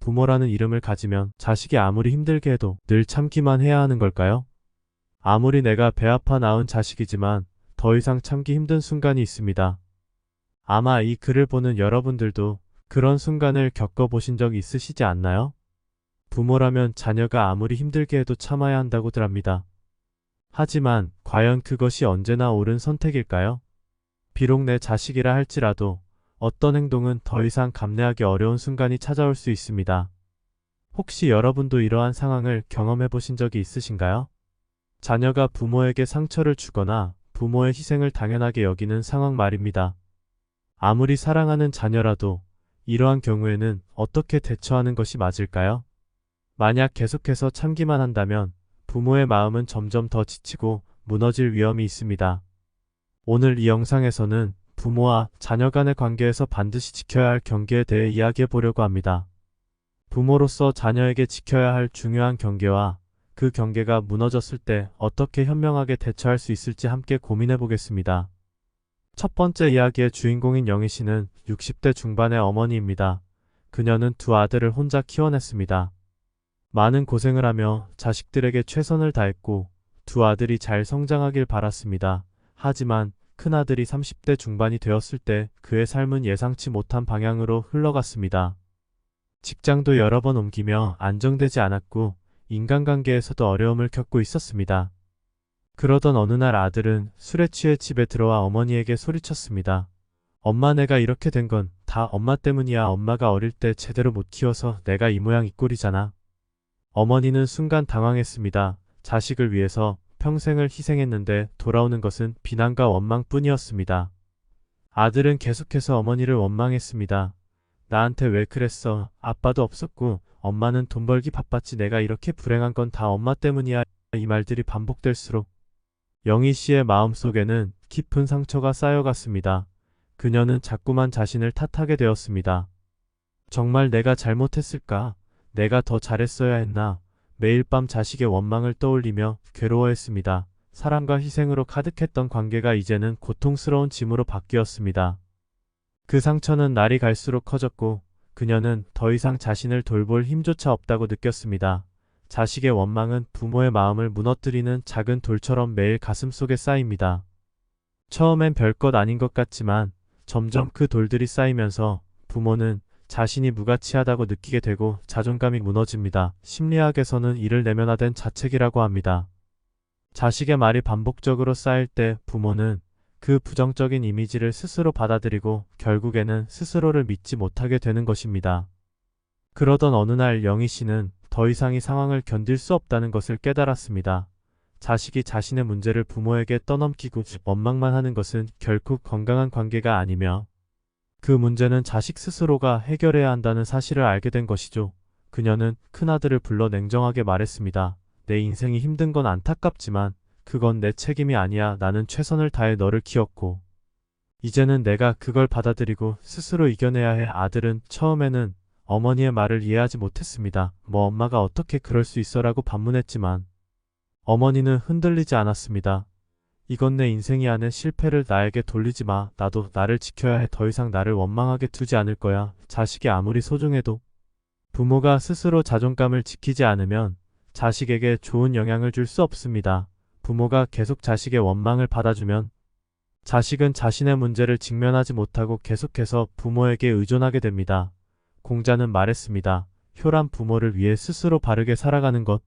부모라는 이름을 가지면 자식이 아무리 힘들게 해도 늘 참기만 해야 하는 걸까요? 아무리 내가 배 아파 낳은 자식이지만 더 이상 참기 힘든 순간이 있습니다. 아마 이 글을 보는 여러분들도 그런 순간을 겪어보신 적 있으시지 않나요? 부모라면 자녀가 아무리 힘들게 해도 참아야 한다고들 합니다. 하지만 과연 그것이 언제나 옳은 선택일까요? 비록 내 자식이라 할지라도 어떤 행동은 더 이상 감내하기 어려운 순간이 찾아올 수 있습니다. 혹시 여러분도 이러한 상황을 경험해 보신 적이 있으신가요? 자녀가 부모에게 상처를 주거나 부모의 희생을 당연하게 여기는 상황 말입니다. 아무리 사랑하는 자녀라도 이러한 경우에는 어떻게 대처하는 것이 맞을까요? 만약 계속해서 참기만 한다면 부모의 마음은 점점 더 지치고 무너질 위험이 있습니다. 오늘 이 영상에서는 부모와 자녀 간의 관계에서 반드시 지켜야 할 경계에 대해 이야기해 보려고 합니다. 부모로서 자녀에게 지켜야 할 중요한 경계와 그 경계가 무너졌을 때 어떻게 현명하게 대처할 수 있을지 함께 고민해 보겠습니다. 첫 번째 이야기의 주인공인 영희 씨는 60대 중반의 어머니입니다. 그녀는 두 아들을 혼자 키워냈습니다. 많은 고생을 하며 자식들에게 최선을 다했고 두 아들이 잘 성장하길 바랐습니다. 하지만 큰아들이 30대 중반이 되었을 때 그의 삶은 예상치 못한 방향으로 흘러갔습니다. 직장도 여러 번 옮기며 안정되지 않았고 인간관계에서도 어려움을 겪고 있었습니다. 그러던 어느 날 아들은 술에 취해 집에 들어와 어머니에게 소리쳤습니다. 엄마, 내가 이렇게 된 건 다 엄마 때문이야. 엄마가 어릴 때 제대로 못 키워서 내가 이 모양 이 꼴이잖아. 어머니는 순간 당황했습니다. 자식을 위해서 평생을 희생했는데 돌아오는 것은 비난과 원망뿐이었습니다. 아들은 계속해서 어머니를 원망했습니다. 나한테 왜 그랬어? 아빠도 없었고 엄마는 돈 벌기 바빴지. 내가 이렇게 불행한 건 다 엄마 때문이야. 이 말들이 반복될수록 영희 씨의 마음속에는 깊은 상처가 쌓여갔습니다. 그녀는 자꾸만 자신을 탓하게 되었습니다. 정말 내가 잘못했을까? 내가 더 잘했어야 했나? 매일 밤 자식의 원망을 떠올리며 괴로워했습니다. 사랑과 희생으로 가득했던 관계가 이제는 고통스러운 짐으로 바뀌었습니다. 그 상처는 날이 갈수록 커졌고 그녀는 더 이상 자신을 돌볼 힘조차 없다고 느꼈습니다. 자식의 원망은 부모의 마음을 무너뜨리는 작은 돌처럼 매일 가슴속에 쌓입니다. 처음엔 별것 아닌 것 같지만 점점 그 돌들이 쌓이면서 부모는 자신이 무가치하다고 느끼게 되고 자존감이 무너집니다. 심리학에서는 이를 내면화된 자책이라고 합니다. 자식의 말이 반복적으로 쌓일 때 부모는 그 부정적인 이미지를 스스로 받아들이고 결국에는 스스로를 믿지 못하게 되는 것입니다. 그러던 어느 날 영희 씨는 더 이상 이 상황을 견딜 수 없다는 것을 깨달았습니다. 자식이 자신의 문제를 부모에게 떠넘기고 원망만 하는 것은 결코 건강한 관계가 아니며 그 문제는 자식 스스로가 해결해야 한다는 사실을 알게 된 것이죠. 그녀는 큰아들을 불러 냉정하게 말했습니다. 내 인생이 힘든 건 안타깝지만 그건 내 책임이 아니야. 나는 최선을 다해 너를 키웠고 이제는 내가 그걸 받아들이고 스스로 이겨내야 해. 아들은 처음에는 어머니의 말을 이해하지 못했습니다. 뭐 엄마가 어떻게 그럴 수 있어라고 반문했지만 어머니는 흔들리지 않았습니다. 이건 내 인생이 아닌 실패를 나에게 돌리지 마. 나도 나를 지켜야 해. 더 이상 나를 원망하게 두지 않을 거야. 자식이 아무리 소중해도 부모가 스스로 자존감을 지키지 않으면 자식에게 좋은 영향을 줄 수 없습니다. 부모가 계속 자식의 원망을 받아주면 자식은 자신의 문제를 직면하지 못하고 계속해서 부모에게 의존하게 됩니다. 공자는 말했습니다. 효란 부모를 위해 스스로 바르게 살아가는 것.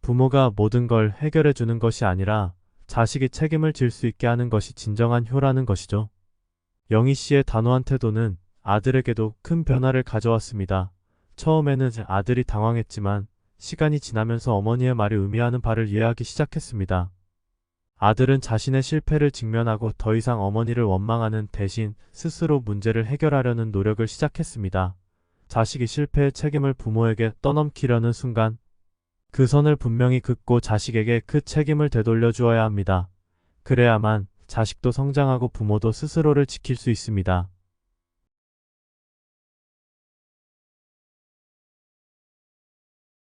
부모가 모든 걸 해결해 주는 것이 아니라 자식이 책임을 질 수 있게 하는 것이 진정한 효라는 것이죠. 영희 씨의 단호한 태도는 아들에게도 큰 변화를 가져왔습니다. 처음에는 아들이 당황했지만 시간이 지나면서 어머니의 말이 의미하는 바를 이해하기 시작했습니다. 아들은 자신의 실패를 직면하고 더 이상 어머니를 원망하는 대신 스스로 문제를 해결하려는 노력을 시작했습니다. 자식이 실패의 책임을 부모에게 떠넘기려는 순간 그 선을 분명히 긋고 자식에게 그 책임을 되돌려 주어야 합니다. 그래야만 자식도 성장하고 부모도 스스로를 지킬 수 있습니다.